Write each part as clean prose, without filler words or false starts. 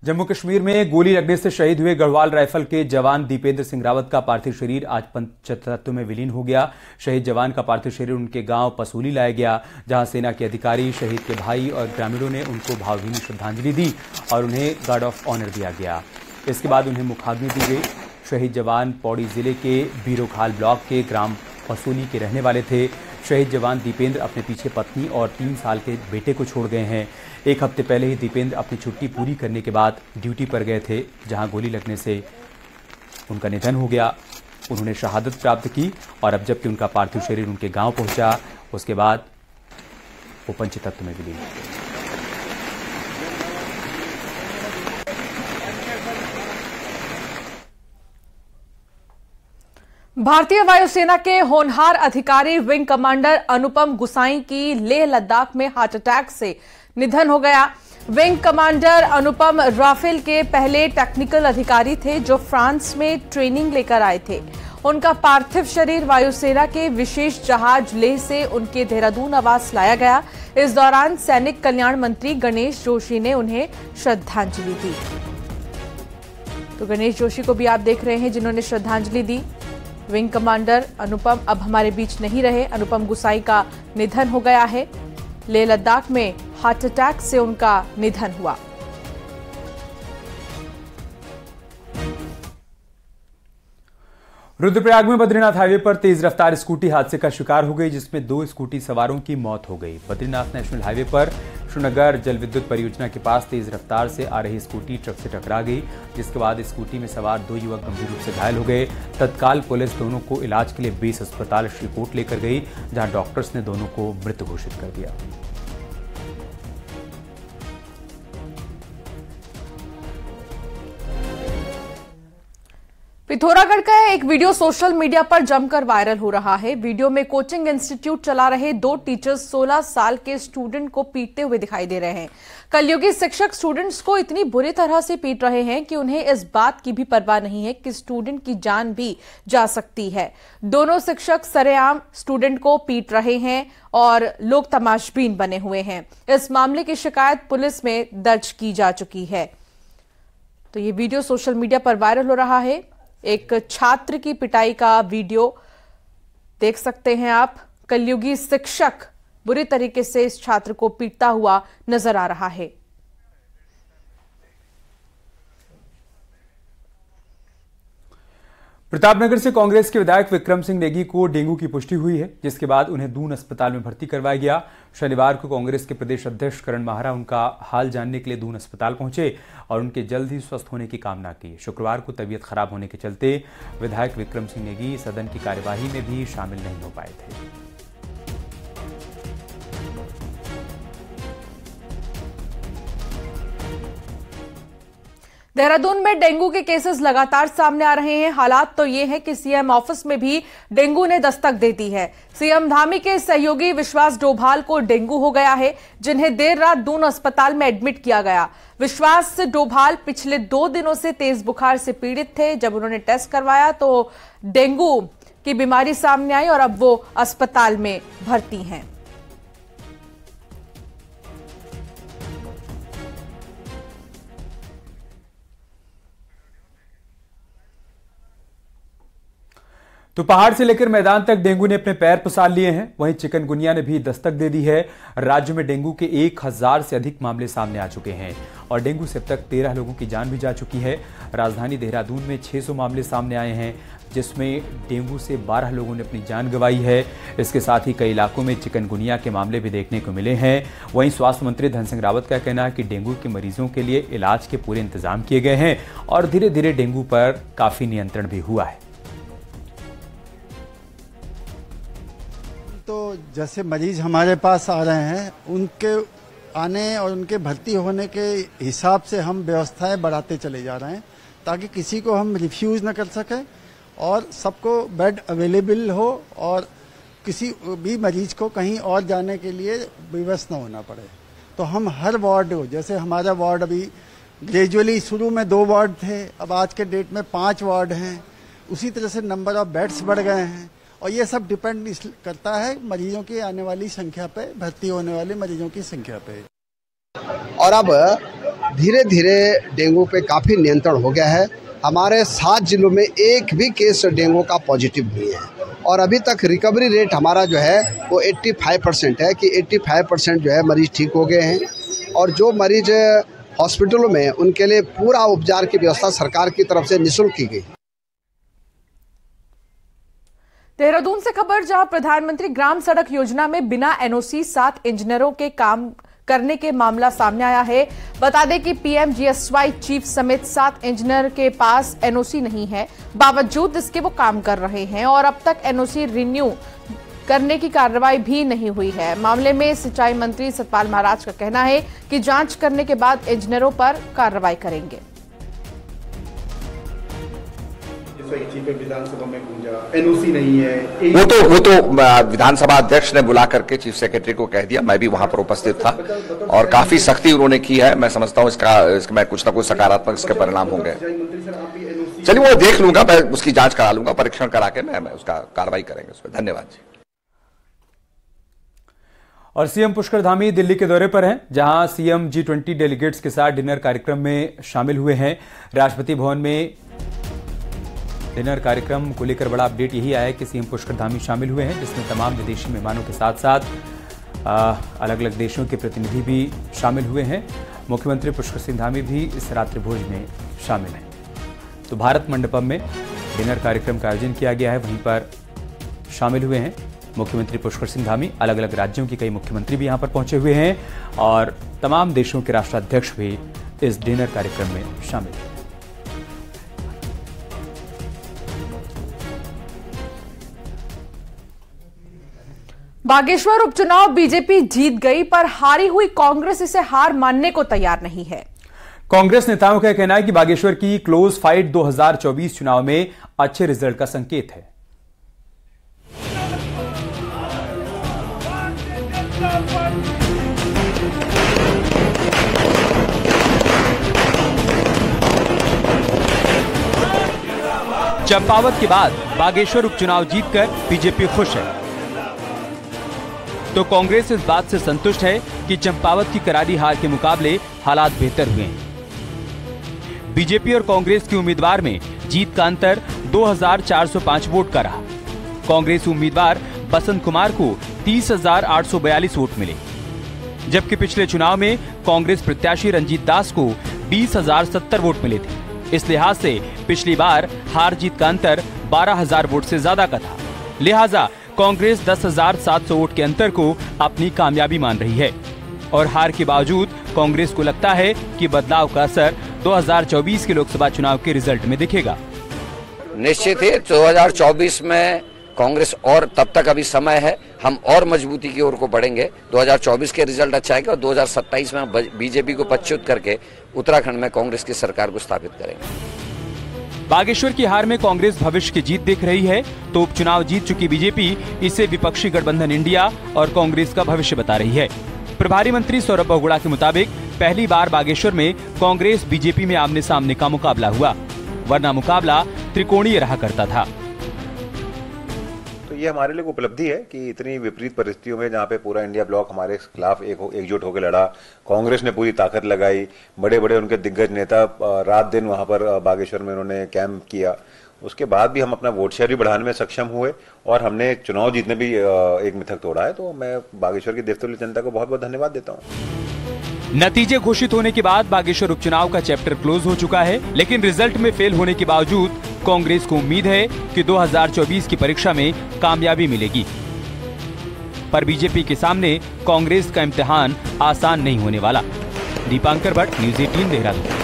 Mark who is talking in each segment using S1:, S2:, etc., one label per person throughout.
S1: जम्मू कश्मीर में गोली लगने से शहीद हुए गढ़वाल राइफल के जवान दीपेंद्र सिंह रावत का पार्थिव शरीर आज पंचतत्व में विलीन हो गया। शहीद जवान का पार्थिव शरीर उनके गांव पसूली लाया गया, जहां सेना के अधिकारी, शहीद के भाई और ग्रामीणों ने उनको भावभीनी श्रद्धांजलि दी और उन्हें गार्ड ऑफ ऑनर दिया गया। इसके बाद उन्हें मुखाग्नि दी गई। शहीद जवान पौड़ी जिले के बीरोखाल ब्लॉक के ग्राम पसूली के रहने वाले थे। शहीद जवान दीपेंद्र अपने पीछे पत्नी और 3 साल के बेटे को छोड़ गए हैं। एक हफ्ते पहले ही दीपेंद्र अपनी छुट्टी पूरी करने के बाद ड्यूटी पर गए थे, जहां गोली लगने से उनका निधन हो गया। उन्होंने शहादत प्राप्त की और अब जबकि उनका पार्थिव शरीर उनके गांव पहुंचा, उसके बाद वो पंचतत्व में विलीन हो गए।
S2: भारतीय वायुसेना के होनहार अधिकारी विंग कमांडर अनुपम गुसाई की लेह लद्दाख में हार्ट अटैक से निधन हो गया। विंग कमांडर अनुपम राफेल के पहले टेक्निकल अधिकारी थे जो फ्रांस में ट्रेनिंग लेकर आए थे। उनका पार्थिव शरीर वायुसेना के विशेष जहाज लेह से उनके देहरादून आवास लाया गया। इस दौरान सैनिक कल्याण मंत्री गणेश जोशी ने उन्हें श्रद्धांजलि दी। तो गणेश जोशी को भी आप देख रहे हैं जिन्होंने श्रद्धांजलि दी। विंग कमांडर अनुपम अब हमारे बीच नहीं रहे। अनुपम गुसाई का निधन हो गया है। लेह लद्दाख में हार्ट अटैक से उनका निधन हुआ।
S1: रुद्रप्रयाग में बद्रीनाथ हाईवे पर तेज रफ्तार स्कूटी हादसे का शिकार हो गई, जिसमें 2 स्कूटी सवारों की मौत हो गई। बद्रीनाथ नेशनल हाईवे पर श्रीनगर जल विद्युत परियोजना के पास तेज रफ्तार से आ रही स्कूटी ट्रक से टकरा गई, जिसके बाद स्कूटी में सवार 2 युवक गंभीर रूप से घायल हो गए। तत्काल पुलिस दोनों को इलाज के लिए बेस अस्पताल श्रीकोट लेकर गई, जहां डॉक्टर्स ने दोनों को मृत घोषित कर दिया।
S2: पिथौरागढ़ का एक वीडियो सोशल मीडिया पर जमकर वायरल हो रहा है। वीडियो में कोचिंग इंस्टीट्यूट चला रहे 2 टीचर्स 16 साल के स्टूडेंट को पीटते हुए दिखाई दे रहे हैं। कलयुगी शिक्षक स्टूडेंट्स को इतनी बुरी तरह से पीट रहे हैं कि उन्हें इस बात की भी परवाह नहीं है कि स्टूडेंट की जान भी जा सकती है। दोनों शिक्षक सरेआम स्टूडेंट को पीट रहे हैं और लोग तमाशबीन बने हुए हैं। इस मामले की शिकायत पुलिस में दर्ज की जा चुकी है। तो ये वीडियो सोशल मीडिया पर वायरल हो रहा है। एक छात्र की पिटाई का वीडियो देख सकते हैं आप। कलयुगी शिक्षक बुरी तरीके से इस छात्र को पीटता हुआ नजर आ रहा है।
S1: प्रतापनगर से कांग्रेस के विधायक विक्रम सिंह नेगी को डेंगू की पुष्टि हुई है, जिसके बाद उन्हें दून अस्पताल में भर्ती करवाया गया। शनिवार को कांग्रेस के प्रदेश अध्यक्ष करण माहरा उनका हाल जानने के लिए दून अस्पताल पहुंचे और उनके जल्द ही स्वस्थ होने की कामना की। शुक्रवार को तबीयत खराब होने के चलते विधायक विक्रम सिंह नेगी सदन की कार्यवाही में भी शामिल नहीं हो पाए थे।
S2: देहरादून में डेंगू के केसेस लगातार सामने आ रहे हैं। हालात तो ये है कि सीएम ऑफिस में भी डेंगू ने दस्तक दे दी है। सीएम धामी के सहयोगी विश्वास डोभाल को डेंगू हो गया है, जिन्हें देर रात दून अस्पताल में एडमिट किया गया। विश्वास डोभाल पिछले 2 दिनों से तेज बुखार से पीड़ित थे। जब उन्होंने टेस्ट करवाया तो डेंगू की बीमारी सामने आई और अब वो अस्पताल में भर्ती हैं।
S1: तो पहाड़ से लेकर मैदान तक डेंगू ने अपने पैर पसार लिए हैं। वहीं चिकनगुनिया ने भी दस्तक दे दी है। राज्य में डेंगू के 1000 से अधिक मामले सामने आ चुके हैं और डेंगू से अब तक 13 लोगों की जान भी जा चुकी है। राजधानी देहरादून में 600 मामले सामने आए हैं, जिसमें डेंगू से 12 लोगों ने अपनी जान गंवाई है। इसके साथ ही कई इलाकों में चिकनगुनिया के मामले भी देखने को मिले हैं। वहीं स्वास्थ्य मंत्री धन सिंह रावत का कहना है कि डेंगू के मरीजों के लिए इलाज के पूरे इंतजाम किए गए हैं और धीरे धीरे डेंगू पर काफी नियंत्रण भी हुआ है।
S3: तो जैसे मरीज हमारे पास आ रहे हैं, उनके आने और उनके भर्ती होने के हिसाब से हम व्यवस्थाएं बढ़ाते चले जा रहे हैं, ताकि किसी को हम रिफ्यूज न कर सकें और सबको बेड अवेलेबल हो और किसी भी मरीज को कहीं और जाने के लिए विवश न होना पड़े। तो हम हर वार्ड को, जैसे हमारा वार्ड अभी ग्रेजुअली शुरू में 2 वार्ड थे, अब आज के डेट में 5 वार्ड हैं। उसी तरह से नंबर ऑफ बेड्स बढ़ गए हैं और ये सब डिपेंड करता है मरीजों की आने वाली संख्या पे, भर्ती होने वाले मरीजों की संख्या पे।
S4: और अब धीरे धीरे डेंगू पे काफ़ी नियंत्रण हो गया है। हमारे 7 जिलों में एक भी केस डेंगू का पॉजिटिव नहीं है और अभी तक रिकवरी रेट हमारा जो है वो 85% है कि 85% जो है मरीज़ ठीक हो गए हैं और जो मरीज हॉस्पिटलों में उनके लिए पूरा उपचार की व्यवस्था सरकार की तरफ से निःशुल्क की गई।
S2: देहरादून से खबर, जहां प्रधानमंत्री ग्राम सड़क योजना में बिना एनओसी 7 इंजीनियरों के काम करने के मामला सामने आया है। बता दें कि पीएमजीएसवाई चीफ समेत 7 इंजीनियर के पास एनओसी नहीं है, बावजूद इसके वो काम कर रहे हैं और अब तक एनओसी रिन्यू करने की कार्रवाई भी नहीं हुई है। मामले में सिंचाई मंत्री सतपाल महाराज का कहना है कि जांच करने के बाद इंजीनियरों पर कार्रवाई करेंगे।
S5: विधानसभा में गूंजा एनओसी नहीं है,
S6: वो तो विधानसभा अध्यक्ष ने बुला करके चीफ सेक्रेटरी को कह दिया। मैं भी वहां पर उपस्थित था और काफी सख्ती उन्होंने की है। मैं समझता हूं इसका कुछ ना कुछ सकारात्मक इसके परिणाम होंगे। चलिए वो देख लूंगा, मैं उसकी जांच करा लूंगा, परीक्षण करा के मैं उसका कार्रवाई करेंगे उस पर। धन्यवाद जी।
S1: और सीएम पुष्कर धामी दिल्ली के दौरे पर हैं, जहां सीएम G20 डेलीगेट्स के साथ डिनर कार्यक्रम में शामिल हुए हैं। राष्ट्रपति भवन में डिनर कार्यक्रम को लेकर बड़ा अपडेट यही आया है कि सीएम पुष्कर धामी शामिल हुए हैं, जिसमें तमाम विदेशी मेहमानों के साथ साथ अलग अलग देशों के प्रतिनिधि भी शामिल हुए हैं। मुख्यमंत्री पुष्कर सिंह धामी भी इस रात्रि भोज में शामिल हैं। तो भारत मंडपम में डिनर कार्यक्रम का आयोजन किया गया है, वहीं पर शामिल हुए हैं मुख्यमंत्री पुष्कर सिंह धामी। अलग अलग राज्यों के कई मुख्यमंत्री भी यहां पर पहुंचे हुए हैं और तमाम देशों के राष्ट्राध्यक्ष भी इस डिनर कार्यक्रम में शामिल हैं।
S2: बागेश्वर उपचुनाव बीजेपी जीत गई, पर हारी हुई कांग्रेस इसे हार मानने को तैयार नहीं है।
S1: कांग्रेस नेताओं का कहना है कि बागेश्वर की क्लोज फाइट 2024 चुनाव में अच्छे रिजल्ट का संकेत है। चंपावत के बाद बागेश्वर उपचुनाव जीतकर बीजेपी खुश है, तो कांग्रेस इस बात से संतुष्ट है कि चंपावत की करारी हार के मुकाबले हालात बेहतर हुए हैं। बीजेपी और कांग्रेस के उम्मीदवार में जीत का अंतर 2405 वोट का रहा। कांग्रेस उम्मीदवार बसंत कुमार को 30,842 वोट मिले, जबकि पिछले चुनाव में कांग्रेस प्रत्याशी रंजीत दास को 20,070 वोट मिले थे। इस लिहाज से पिछली बार हार जीत का अंतर 12,000 वोट से ज्यादा का था। लिहाजा कांग्रेस 10,700 वोट के अंतर को अपनी कामयाबी मान रही है और हार के बावजूद कांग्रेस को लगता है कि बदलाव का असर 2024 के लोकसभा चुनाव के रिजल्ट में दिखेगा।
S6: निश्चित है 2024 में कांग्रेस और तब तक अभी समय है, हम और मजबूती की ओर को बढ़ेंगे। 2024 के रिजल्ट अच्छा आएगा और 2027 में बीजेपी को पच्युत करके उत्तराखंड में कांग्रेस की सरकार को स्थापित करेंगे।
S1: बागेश्वर की हार में कांग्रेस भविष्य की जीत देख रही है, तो उपचुनाव जीत चुकी बीजेपी इसे विपक्षी गठबंधन इंडिया और कांग्रेस का भविष्य बता रही है। प्रभारी मंत्री सौरभ बहुगुणा के मुताबिक पहली बार बागेश्वर में कांग्रेस बीजेपी में आमने सामने का मुकाबला हुआ, वरना मुकाबला त्रिकोणीय रहा करता था।
S7: तो ये हमारे लिए उपलब्धि है कि इतनी विपरीत परिस्थितियों में जहाँ पे पूरा इंडिया ब्लॉक हमारे खिलाफ एकजुट होकर लड़ा, कांग्रेस ने पूरी ताकत लगाई, बड़े बड़े उनके दिग्गज नेता रात दिन वहाँ पर बागेश्वर में उन्होंने कैंप किया, उसके बाद भी हम अपना वोट शेयर भी बढ़ाने में सक्षम हुए और हमने चुनाव जीतने भी एक मिथक तोड़ा है। तो मैं बागेश्वर की देवतुल्य जनता को बहुत बहुत धन्यवाद देता हूँ।
S1: नतीजे घोषित होने के बाद बागेश्वर उपचुनाव का चैप्टर क्लोज हो चुका है, लेकिन रिजल्ट में फेल होने के बावजूद कांग्रेस को उम्मीद है कि 2024 की परीक्षा में कामयाबी मिलेगी। पर बीजेपी के सामने कांग्रेस का इम्तिहान आसान नहीं होने वाला। दीपांकर भट्ट, न्यूज़ 18 देहरादून।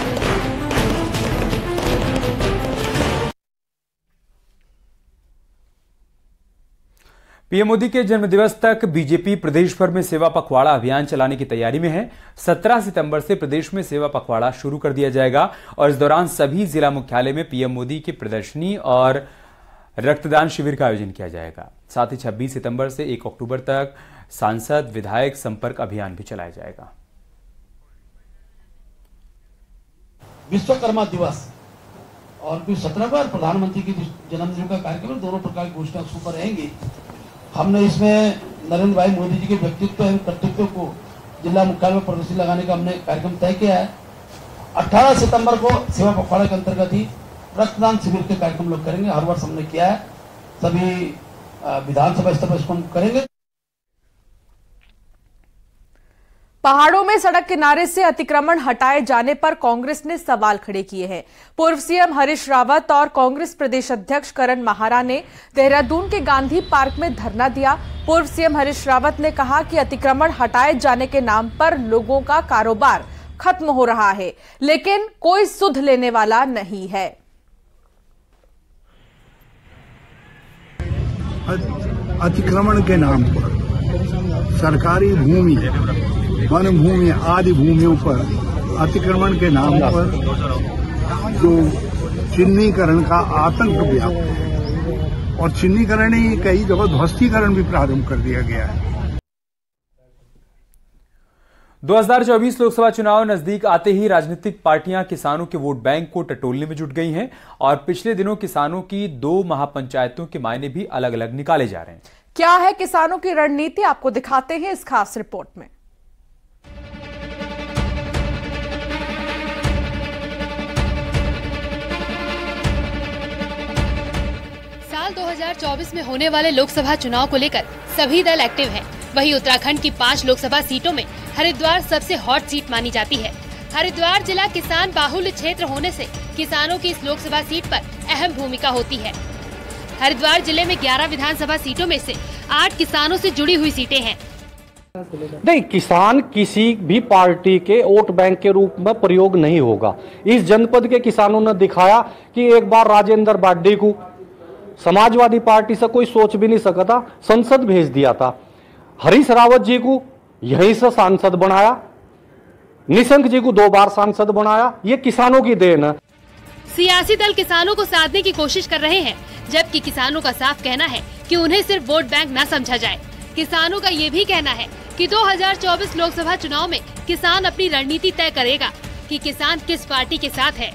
S1: पीएम मोदी के जन्मदिवस तक बीजेपी प्रदेश भर में सेवा पखवाड़ा अभियान चलाने की तैयारी में है। 17 सितंबर से प्रदेश में सेवा पखवाड़ा शुरू कर दिया जाएगा और इस दौरान सभी जिला मुख्यालय में पीएम मोदी की प्रदर्शनी और रक्तदान शिविर का आयोजन किया जाएगा। साथ ही 26 सितंबर से 1 अक्टूबर तक सांसद विधायक संपर्क अभियान भी चलाया जाएगा।
S8: विश्वकर्मा दिवस और 17 बार प्रधानमंत्री की जन्मदिन का कार्यक्रम, दोनों प्रकार की घोषणा सुपर रहेंगी। हमने इसमें नरेंद्र भाई मोदी जी के व्यक्तित्व एवं कर्तृत्व को जिला मुख्यालय में प्रदर्शनी लगाने का हमने कार्यक्रम तय किया है 18 सितंबर को सेवा पखवाड़ा के अंतर्गत ही रक्तदान शिविर के कार्यक्रम लोग करेंगे। हर वर्ष हमने किया है, सभी विधानसभा स्तर पर इसको हम करेंगे।
S2: पहाड़ों में सड़क किनारे से अतिक्रमण हटाए जाने पर कांग्रेस ने सवाल खड़े किए हैं। पूर्व सीएम हरीश रावत और कांग्रेस प्रदेश अध्यक्ष करण माहारा ने देहरादून के गांधी पार्क में धरना दिया। पूर्व सीएम हरीश रावत ने कहा कि अतिक्रमण हटाए जाने के नाम पर लोगों का कारोबार खत्म हो रहा है, लेकिन कोई सुध लेने वाला नहीं है।
S9: अतिक्रमण के नाम पर सरकारी भूमि, वन भूमि आदि भूमियों पर अतिक्रमण के नाम पर जो चिन्हीकरण का आतंक व्याप्त है और चिन्हीकरण ही कई जगह ध्वस्तीकरण भी प्रारंभ कर दिया गया है।
S1: 2024 लोकसभा चुनाव नजदीक आते ही राजनीतिक पार्टियां किसानों के वोट बैंक को टटोलने में जुट गई हैं और पिछले दिनों किसानों की 2 महापंचायतों के मायने भी अलग अलग निकाले जा रहे हैं।
S2: क्या है किसानों की रणनीति, आपको दिखाते हैं इस खास रिपोर्ट में।
S10: साल 2024 में होने वाले लोकसभा चुनाव को लेकर सभी दल एक्टिव हैं। वहीं उत्तराखंड की 5 लोकसभा सीटों में हरिद्वार सबसे हॉट सीट मानी जाती है। हरिद्वार जिला किसान बाहुल्य क्षेत्र होने से किसानों की इस लोकसभा सीट पर अहम भूमिका होती है। हरिद्वार जिले में 11 विधानसभा सीटों में से 8 किसानों से जुड़ी हुई सीटें हैं।
S11: नहीं, किसान किसी भी पार्टी के वोट बैंक के रूप में प्रयोग नहीं होगा। इस जनपद के किसानों ने दिखाया कि एक बार राजेंद्र बाड्डी को समाजवादी पार्टी से कोई सोच भी नहीं सका था, संसद भेज दिया था। हरीश रावत जी को यहीं से सांसद बनाया, निशंक जी को 2 बार सांसद बनाया। ये किसानों की देन है।
S10: सियासी दल किसानों को साधने की कोशिश कर रहे हैं, जबकि किसानों का साफ कहना है कि उन्हें सिर्फ वोट बैंक न समझा जाए। किसानों का ये भी कहना है कि 2024 लोकसभा चुनाव में किसान अपनी रणनीति तय करेगा कि किसान किस पार्टी के साथ है।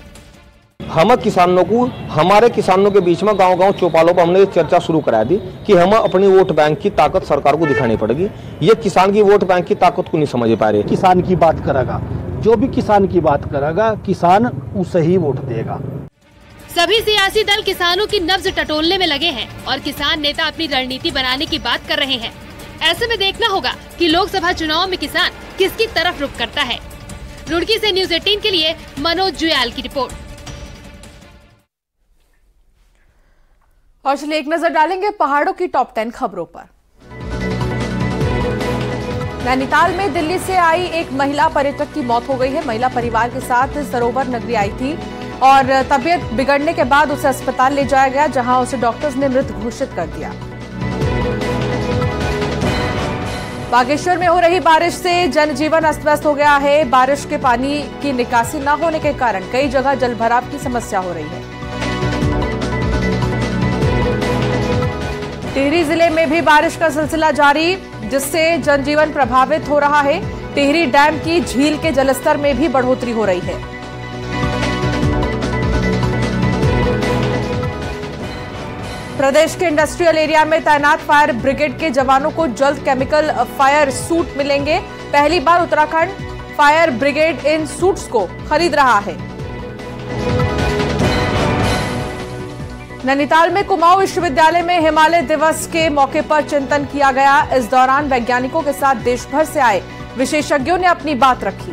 S11: हम किसानों को, हमारे किसानों के बीच में गांव-गांव चौपालों पर हमने चर्चा शुरू करा दी कि हम अपनी वोट बैंक की ताकत सरकार को दिखानी पड़ेगी। ये किसान की वोट बैंक की ताकत को नहीं समझ पा रहे।
S12: किसान की बात करेगा, जो भी किसान की बात करेगा, किसान उसे ही वोट देगा।
S10: सभी सियासी दल किसानों की नब्ज टटोलने में लगे हैं और किसान नेता अपनी रणनीति बनाने की बात कर रहे हैं। ऐसे में देखना होगा कि लोकसभा चुनाव में किसान किसकी तरफ रुख करता है। रुड़की से न्यूज़ 18 के लिए मनोज जुयाल की रिपोर्ट।
S2: और चलिए एक नजर डालेंगे पहाड़ों की टॉप 10 खबरों पर। नैनीताल में दिल्ली से आई एक महिला पर्यटक की मौत हो गई है। महिला परिवार के साथ सरोवर नगरी आई थी और तबीयत बिगड़ने के बाद उसे अस्पताल ले जाया गया, जहां उसे डॉक्टर्स ने मृत घोषित कर दिया। बागेश्वर में हो रही बारिश से जनजीवन अस्त व्यस्त हो गया है। बारिश के पानी की निकासी न होने के कारण कई जगह जलभराव की समस्या हो रही है। टिहरी जिले में भी बारिश का सिलसिला जारी, जिससे जनजीवन प्रभावित हो रहा है। टिहरी डैम की झील के जलस्तर में भी बढ़ोतरी हो रही है। प्रदेश के इंडस्ट्रियल एरिया में तैनात फायर ब्रिगेड के जवानों को जल्द केमिकल फायर सूट मिलेंगे। पहली बार Uttarakhand fire brigade in suits को खरीद रहा है। नैनीताल में कुमाऊं विश्वविद्यालय में हिमालय दिवस के मौके पर चिंतन किया गया। इस दौरान वैज्ञानिकों के साथ देश भर से आए विशेषज्ञों ने अपनी बात रखी।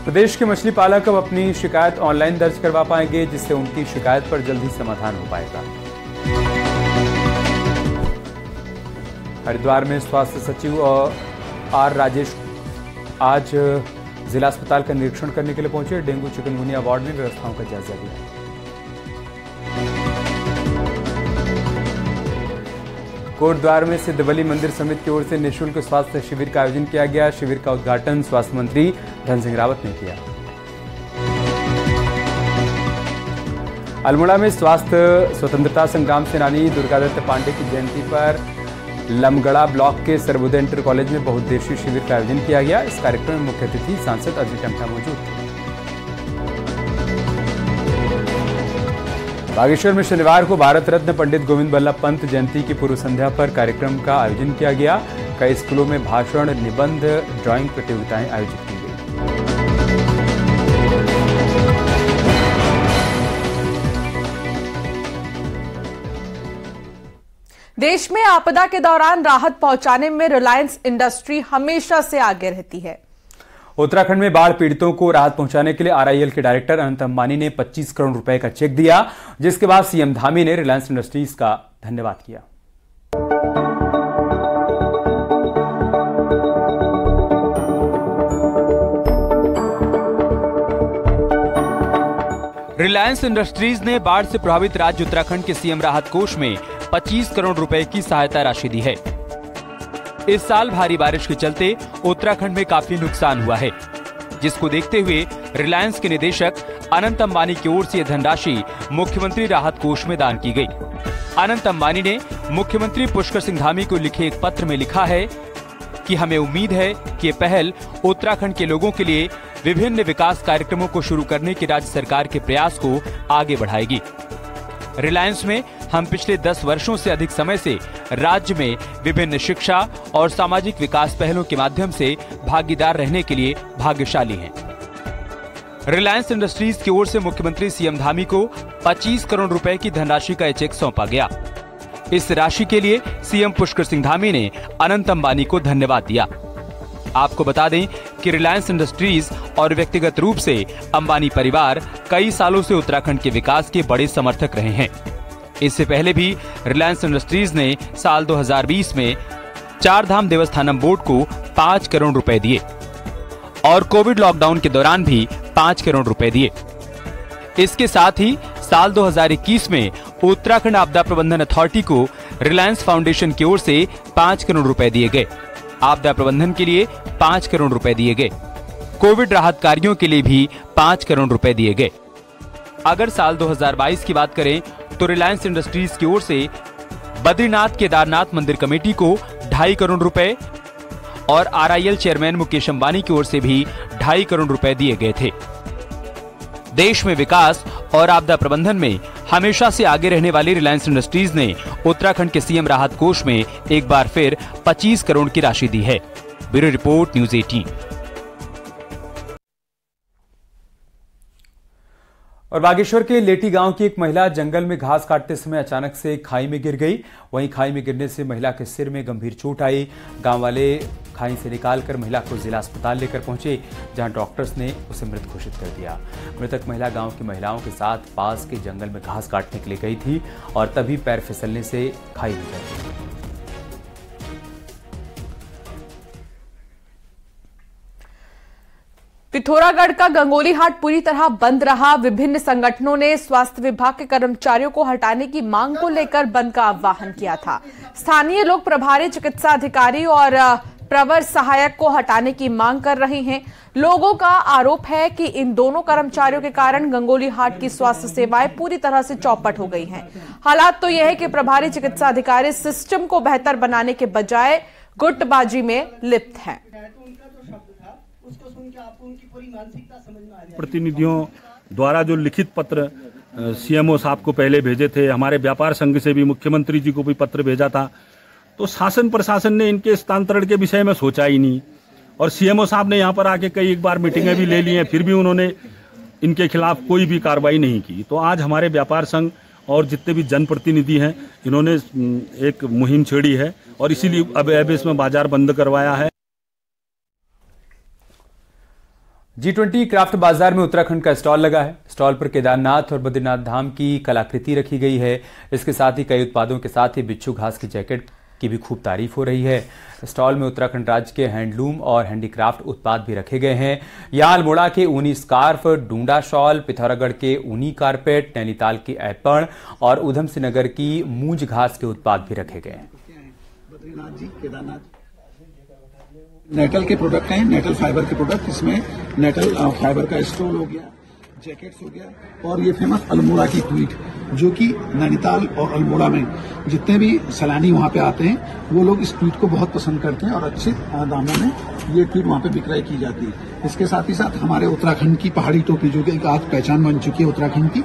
S1: प्रदेश के मछली पालक अब अपनी शिकायत ऑनलाइन दर्ज करवा पाएंगे, जिससे उनकी शिकायत पर जल्द ही समाधान हो पाएगा। हरिद्वार में स्वास्थ्य सचिव आर राजेश आज जिला अस्पताल का निरीक्षण करने के लिए पहुंचे। डेंगू चिकनगुनिया वार्ड में व्यवस्थाओं का जायजा लिया। कोटद्वार में सिद्ध बली मंदिर समिति की ओर से निःशुल्क स्वास्थ्य शिविर का आयोजन किया गया। शिविर का उद्घाटन स्वास्थ्य मंत्री धन सिंह रावत ने किया। अल्मोड़ा में स्वास्थ्य स्वतंत्रता संग्राम सेनानी दुर्गादत्त पांडे की जयंती पर लमगड़ा ब्लॉक के सर्वोदय इंटर कॉलेज में बहुउद्देशीय शिविर का आयोजन किया गया। इस कार्यक्रम में मुख्य अतिथि सांसद अजय टमटा मौजूद थे। बागेश्वर में शनिवार को भारत रत्न पंडित गोविंद बल्लभ पंत जयंती की पूर्व संध्या पर कार्यक्रम का आयोजन किया गया। कई स्कूलों में भाषण, निबंध, ड्राइंग प्रतियोगिताएं आयोजित की गई।
S2: देश में आपदा के दौरान राहत पहुंचाने में रिलायंस इंडस्ट्री हमेशा से आगे रहती है।
S1: उत्तराखंड में बाढ़ पीड़ितों को राहत पहुंचाने के लिए आरआईएल के डायरेक्टर अनंत अंबानी ने 25 करोड़ रुपए का चेक दिया, जिसके बाद सीएम धामी ने रिलायंस इंडस्ट्रीज का धन्यवाद किया। रिलायंस इंडस्ट्रीज ने बाढ़ से प्रभावित राज्य उत्तराखंड के सीएम राहत कोष में 25 करोड़ रुपए की सहायता राशि दी है। इस साल भारी बारिश के चलते उत्तराखंड में काफी नुकसान हुआ है, जिसको देखते हुए रिलायंस के निदेशक अनंत अंबानी की ओर से यह धनराशि मुख्यमंत्री राहत कोष में दान की गई। अनंत अंबानी ने मुख्यमंत्री पुष्कर सिंह धामी को लिखे एक पत्र में लिखा है कि हमें उम्मीद है कि ये पहल उत्तराखंड के लोगों के लिए विभिन्न विकास कार्यक्रमों को शुरू करने के राज्य सरकार के प्रयास को आगे बढ़ाएगी। रिलायंस में हम पिछले 10 वर्षों से अधिक समय से राज्य में विभिन्न शिक्षा और सामाजिक विकास पहलों के माध्यम से भागीदार रहने के लिए भाग्यशाली हैं। रिलायंस इंडस्ट्रीज की ओर से मुख्यमंत्री सीएम धामी को 25 करोड़ रुपए की धनराशि का चेक सौंपा गया। इस राशि के लिए सीएम पुष्कर सिंह धामी ने अनंत अंबानी को धन्यवाद दिया। आपको बता दें कि रिलायंस इंडस्ट्रीज और व्यक्तिगत रूप से अंबानी परिवार कई सालों से उत्तराखंड के विकास के बड़े समर्थक रहे हैं। इससे पहले भी रिलायंस इंडस्ट्रीज ने साल 2020 में चारधाम देवस्थानम बोर्ड को 5 करोड़ रुपए दिए और कोविड लॉकडाउन के दौरान भी 5 करोड़ रुपए दिए। इसके साथ ही साल 2021 में उत्तराखंड आपदा प्रबंधन अथॉरिटी को रिलायंस फाउंडेशन की ओर से 5 करोड़ रुपए दिए गए। आपदा प्रबंधन के लिए 5 करोड़ रुपए दिए गए। कोविड राहत कार्यों के लिए भी 5 करोड़ रुपए दिए गए। अगर साल 2022 की बात करें तो रिलायंस इंडस्ट्रीज की ओर से बद्रीनाथ केदारनाथ मंदिर कमेटी को 2.5 करोड़ रुपए और आरआईएल चेयरमैन मुकेश अंबानी की ओर से भी 2.5 करोड़ रुपए दिए गए थे। देश में विकास और आपदा प्रबंधन में हमेशा से आगे रहने वाली रिलायंस इंडस्ट्रीज ने उत्तराखंड के सीएम राहत कोष में एक बार फिर 25 करोड़ की राशि दी है। Bureau report, news 18। और बागेश्वर के लेटी गांव की एक महिला जंगल में घास काटते समय अचानक से खाई में गिर गई। वहीं खाई में गिरने से महिला के सिर में गंभीर चोट आई। गांव वाले खाई से निकालकर महिला को जिला अस्पताल लेकर पहुंचे, जहां डॉक्टर्स ने उसे मृत घोषित कर दिया। मृतक महिला गांव की महिलाओं के साथ पास के जंगल में घास काटने के लिए गई थी और तभी पैर फिसलने से खाई में गिर गई।
S2: पिथौरागढ़ का गंगोली हाट पूरी तरह बंद रहा। विभिन्न संगठनों ने स्वास्थ्य विभाग के कर्मचारियों को हटाने की मांग को लेकर बंद का आह्वान किया था। स्थानीय लोग प्रभारी चिकित्सा अधिकारी और प्रवर सहायक को हटाने की मांग कर रहे हैं। लोगों का आरोप है कि इन दोनों कर्मचारियों के कारण गंगोली हाट की स्वास्थ्य सेवाएं पूरी तरह से चौपट हो गई हैं। हालात तो यह है कि प्रभारी चिकित्सा अधिकारी सिस्टम को बेहतर बनाने के बजाय गुटबाजी में लिप्त हैं।
S13: प्रतिनिधियों द्वारा जो लिखित पत्र सीएमओ साहब को पहले भेजे थे, हमारे व्यापार संघ से भी मुख्यमंत्री जी को भी पत्र भेजा था, तो शासन प्रशासन ने इनके स्थानांतरण के विषय में सोचा ही नहीं। और सीएमओ साहब ने यहाँ पर आके कई एक बार मीटिंगें भी ले ली हैं, फिर भी उन्होंने इनके खिलाफ कोई भी कार्रवाई नहीं की। तो आज हमारे व्यापार संघ और जितने भी जनप्रतिनिधि हैं, इन्होंने एक मुहिम छेड़ी है और इसीलिए अब इसमें बाजार बंद करवाया है।
S1: G20 क्राफ्ट बाजार में उत्तराखंड का स्टॉल लगा है। स्टॉल पर केदारनाथ और बद्रीनाथ धाम की कलाकृति रखी गई है। इसके साथ ही कई उत्पादों के साथ ही बिच्छू घास की जैकेट की भी खूब तारीफ हो रही है। स्टॉल में उत्तराखंड राज्य के हैंडलूम और हैंडीक्राफ्ट उत्पाद भी रखे गए हैं। यहाँ अल्मोड़ा के ऊनी स्कार्फ, डूंडा शॉल, पिथौरागढ़ के ऊनी कारपेट, नैनीताल की ऐपण और उधम सिंह नगर की मूंज घास के उत्पाद भी रखे गए हैं।
S14: नेटल के प्रोडक्ट हैं, नेटल फाइबर के प्रोडक्ट। इसमें नेटल फाइबर का स्टोल हो गया, जैकेट्स हो गया और ये फेमस अल्मोड़ा की ट्वीट, जो कि नैनीताल और अल्मोड़ा में जितने भी सैलानी वहां पे आते हैं वो लोग इस ट्वीट को बहुत पसंद करते हैं और अच्छे दामों में ये ट्वीट वहां पे विक्रय की जाती है। इसके साथ ही साथ हमारे उत्तराखंड की पहाड़ी टोपी, जो कि एक आज पहचान बन चुकी है उत्तराखंड की।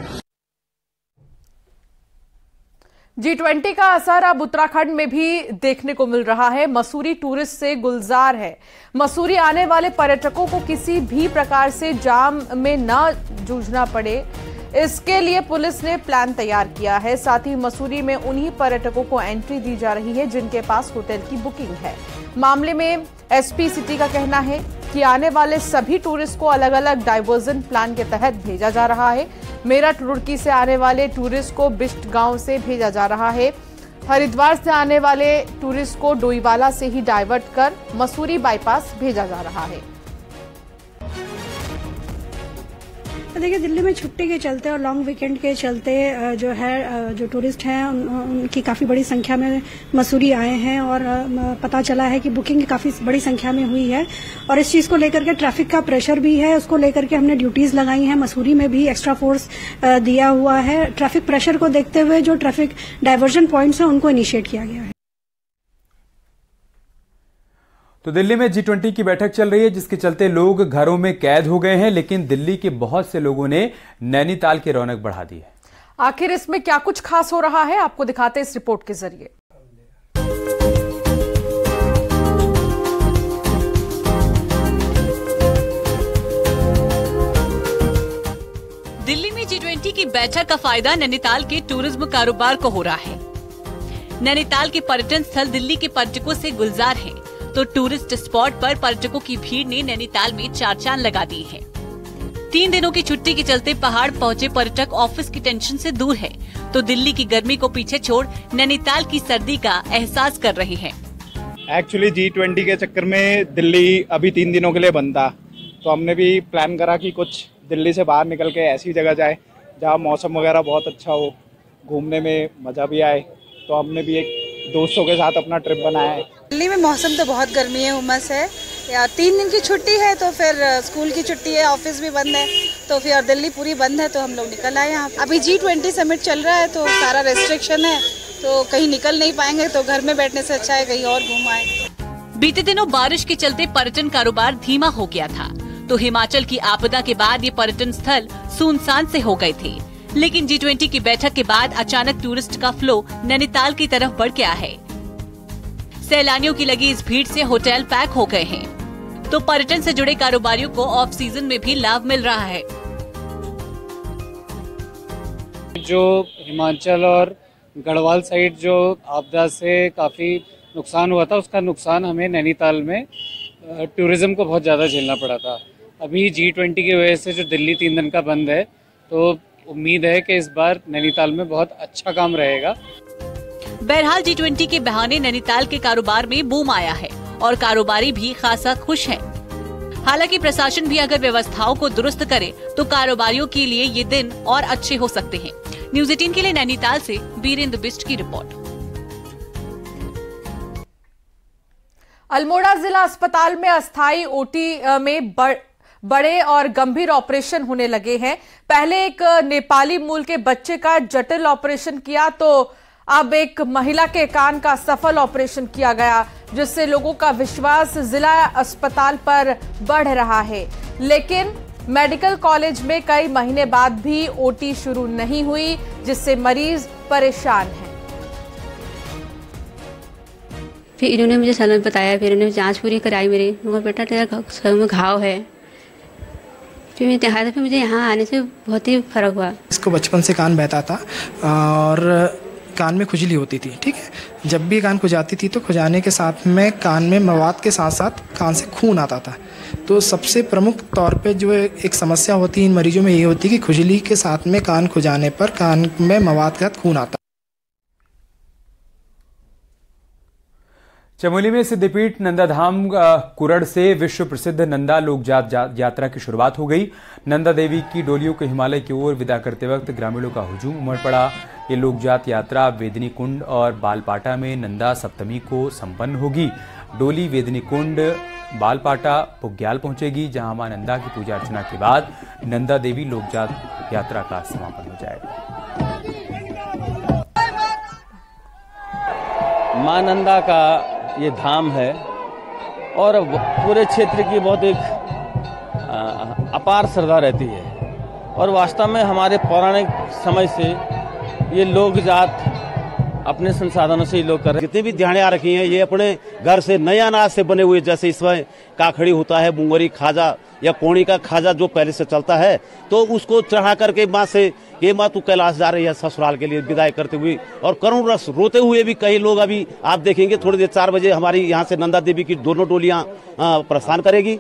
S2: G20 का असर अब उत्तराखंड में भी देखने को मिल रहा है। मसूरी टूरिस्ट से गुलजार है। मसूरी आने वाले पर्यटकों को किसी भी प्रकार से जाम में न जूझना पड़े, इसके लिए पुलिस ने प्लान तैयार किया है। साथ ही मसूरी में उन्हीं पर्यटकों को एंट्री दी जा रही है जिनके पास होटल की बुकिंग है। मामले में एसपी सिटी का कहना है कि आने वाले सभी टूरिस्ट को अलग अलग डाइवर्जन प्लान के तहत भेजा जा रहा है। मेरठ रुड़की से आने वाले टूरिस्ट को बिष्ट गांव से भेजा जा रहा है। हरिद्वार से आने वाले टूरिस्ट को डोईवाला से ही डाइवर्ट कर मसूरी बाईपास भेजा जा रहा है।
S15: देखिए, दिल्ली में छुट्टी के चलते और लॉन्ग वीकेंड के चलते जो टूरिस्ट हैं उनकी काफ़ी बड़ी संख्या में मसूरी आए हैं और पता चला है कि बुकिंग काफ़ी बड़ी संख्या में हुई है। और इस चीज़ को लेकर के ट्रैफिक का प्रेशर भी है, उसको लेकर के हमने ड्यूटीज लगाई हैं। मसूरी में भी एक्स्ट्रा फोर्स दिया हुआ है। ट्रैफिक प्रेशर को देखते हुए जो ट्रैफिक डाइवर्जन पॉइंट्स हैं उनको इनिशिएट किया गया है।
S1: तो दिल्ली में G20 की बैठक चल रही है, जिसके चलते लोग घरों में कैद हो गए हैं, लेकिन दिल्ली के बहुत से लोगों ने नैनीताल की रौनक बढ़ा दी है।
S2: आखिर इसमें क्या कुछ खास हो रहा है, आपको दिखाते हैं इस रिपोर्ट के जरिए।
S16: दिल्ली में G20 की बैठक का फायदा नैनीताल के टूरिज्म कारोबार को हो रहा है। नैनीताल के पर्यटन स्थल दिल्ली के पर्यटकों से गुलजार है, तो टूरिस्ट स्पॉट पर पर्यटकों की भीड़ ने नैनीताल में चार चांद लगा दी है। 3 दिनों की छुट्टी के चलते पहाड़ पहुंचे पर्यटक ऑफिस की टेंशन से दूर है, तो दिल्ली की गर्मी को पीछे छोड़ नैनीताल की सर्दी का एहसास कर रहे हैं।
S17: एक्चुअली G20 के चक्कर में दिल्ली अभी 3 दिनों के लिए बंद था, तो हमने भी प्लान करा कि कुछ दिल्ली से बाहर निकल के ऐसी जगह जाए जहाँ मौसम वगैरह बहुत अच्छा हो, घूमने में मजा भी आए। तो हमने भी एक दोस्तों के साथ अपना ट्रिप बनाया है।
S18: दिल्ली में मौसम तो बहुत गर्मी है, उमस है। या 3 दिन की छुट्टी है, तो फिर स्कूल की छुट्टी है, ऑफिस भी बंद है, तो फिर दिल्ली पूरी बंद है, तो हम लोग निकल आए यहाँ। अभी G20 समिट चल रहा है, तो सारा रेस्ट्रिक्शन है, तो कहीं निकल नहीं पाएंगे, तो घर में बैठने से अच्छा है कहीं और घूम आए।
S16: बीते दिनों बारिश के चलते पर्यटन कारोबार धीमा हो गया था, तो हिमाचल की आपदा के बाद ये पर्यटन स्थल सुनसान से हो गए थे। लेकिन G20 की बैठक के बाद अचानक टूरिस्ट का फ्लो नैनीताल की तरफ बढ़ गया है। सैलानियों की लगी इस भीड़ से होटल पैक हो गए हैं, तो पर्यटन से जुड़े कारोबारियों को ऑफ सीजन में भी लाभ मिल रहा है।
S11: जो हिमाचल और गढ़वाल साइड जो आपदा से काफी नुकसान हुआ था, उसका नुकसान हमें नैनीताल में टूरिज्म को बहुत ज्यादा झेलना पड़ा था। अभी G20 की वजह से जो दिल्ली 3 दिन का बंद है, तो उम्मीद है कि इस बार नैनीताल में बहुत अच्छा काम रहेगा।
S16: बहरहाल G20 के बहाने नैनीताल के कारोबार में बूम आया है और कारोबारी भी खासा खुश हैं। हालांकि प्रशासन भी अगर व्यवस्थाओं को दुरुस्त करे तो कारोबारियों के लिए ये दिन और अच्छे हो सकते हैं। न्यूज़ 18 के लिए नैनीताल से वीरेंद्र बिष्ट की रिपोर्ट।
S2: अल्मोड़ा जिला अस्पताल में अस्थायी ओटी में बड़े और गंभीर ऑपरेशन होने लगे हैं। पहले एक नेपाली मूल के बच्चे का जटिल ऑपरेशन किया, तो अब एक महिला के कान का सफल ऑपरेशन किया गया, जिससे लोगों का विश्वास जिला अस्पताल पर बढ़ रहा है। लेकिन मेडिकल कॉलेज में कई महीने बाद भी ओटी शुरू नहीं हुई, जिससे मरीज परेशान हैं।
S19: फिर इन्होंने मुझे सलाह बताया, फिर इन्होंने जांच पूरी कराई मेरी। उनका बेटा तेरा सर में घाव है। फिर मैं दिखाया था, फिर मुझे यहाँ आने से बहुत ही फर्क हुआ।
S20: इसको बचपन से कान बहता था और कान में खुजली होती थी, ठीक है। जब भी कान खुजाती थी तो खुजाने के साथ में कान में मवाद के साथ साथ कान से खून आता था। तो सबसे प्रमुख तौर पे जो एक समस्या होती है इन मरीजों में ये होती है कि खुजली के साथ में कान खुजाने पर कान में मवाद के साथ खून आता।
S1: चमोली में सिद्धपीठ नंदाधाम कुरड़ से विश्व प्रसिद्ध नंदा लोक यात्रा की शुरुआत हो गई। नंदा देवी की डोलियों को हिमालय की ओर विदा करते वक्त ग्रामीणों का हुजूम उमड़ पड़ा। ये लोकजात यात्रा वेदनी कुंड और बालपाटा में नंदा सप्तमी को संपन्न होगी। डोली वेदनी कुंड बालपाटा पुग्याल पहुंचेगी, जहां मां नंदा की पूजा अर्चना के बाद नंदा देवी लोकजात यात्रा का समापन हो जाएगा।
S21: मां नंदा का ये धाम है और पूरे क्षेत्र की बहुत एक अपार श्रद्धा रहती है। और वास्तव में हमारे पौराणिक समय से ये लोक जात अपने संसाधनों से ही लोग कर रहे हैं।
S3: जितने भी दिहाड़े आ रखी हैं ये अपने घर से नए अनाज से बने हुए, जैसे इसमें काखड़ी होता है, मुंगरी खाजा या कोणी का खाजा जो पहले से चलता है, तो उसको चढ़ा करके माँ से ये माँ तू कैलाश जा रही है ससुराल के लिए विदाई करते हुए, और करुण रस रोते हुए भी कई लोग अभी आप देखेंगे थोड़ी देर 4 बजे हमारी यहाँ से नंदा देवी की दोनों टोलियां प्रस्थान करेगी।